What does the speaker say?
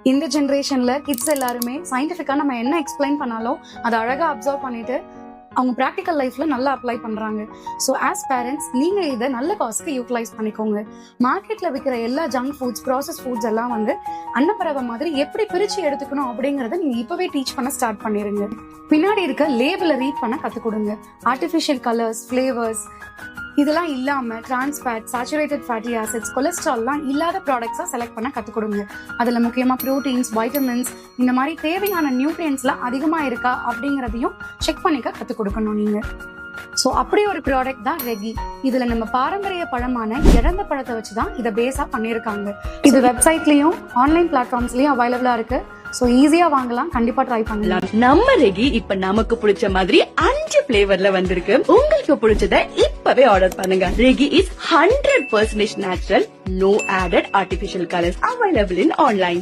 இந்த ஜென்ரேஷன்ல கிட்ஸ் எல்லாருமே சயின்டிஃபிக்கா நம்ம என்ன எக்ஸ்பிளைன் பண்ணாலும் அதை அழகா அப்சர்வ் பண்ணிட்டு அவங்க ப்ராக்டிக்கல் லைஃப்ல நல்லா அப்ளை பண்றாங்க. ஸோ ஆஸ் பேரண்ட்ஸ் நீங்க இதை நல்ல காசுக்கு யூட்டிலைஸ் பண்ணிக்கோங்க. மார்க்கெட்ல விற்கிற எல்லா ஜங்க் ஃபுட்ஸ், ப்ராசஸ் ஃபுட்ஸ் எல்லாம் அன்னப்பறவை மாதிரி எப்படி பிரிச்சு எடுத்துக்கணும் அப்படிங்கறத நீங்க இப்பவே டீச் பண்ண ஸ்டார்ட் பண்ணிருங்க. பின்னாடி இருக்க லேபிளை ரீட் பண்ண கத்துக் கொடுங்க. ஆர்டிஃபிஷியல் கலர்ஸ், ஃபிளேவர்ஸ் இதெல்லாம் இல்லாம டிரான்ஸ்ஃபேட், சேச்சுரேட்டட் ஃபேட்டி ஆசிட்ஸ், கொலஸ்ட்ரால்லாம் இல்லாத ப்ராடக்ட்ஸா செலக்ட் பண்ண கத்துக் கொடுங்க. அதுல முக்கியமா ப்ரோட்டீன்ஸ், வைட்டமின்ஸ் இந்த மாதிரி தேவையான நியூட்ரியன்ஸ்லாம் அதிகமா இருக்கா அப்படிங்கறதையும் செக் பண்ணிக்க கத்துக் கொடுக்கணும் நீங்க. ஸோ அப்படி ஒரு ப்ராடக்ட் தான் ரெகி. இதுல நம்ம பாரம்பரிய பழமான இறந்த பழத்தை வச்சுதான் இதை பேஸா பண்ணியிருக்காங்க. இது வெப்சைட்லயும் ஆன்லைன் பிளாட்ஃபார்ம்ஸ்லயும் அவைலபிளா இருக்கு. சோ ஈஸியா வாங்கலாம், கண்டிப்பா ட்ரை பண்ணலாம். நம்ம ரெகி இப்ப நமக்கு பிடிச்ச மாதிரி 5 ஃபிளேவர்ல வந்திருக்கு. உங்களுக்கு பிடிச்சத இப்பவே ஆர்டர் பண்ணுங்க. ரெகி is 100% natural, no added artificial colors, available in online.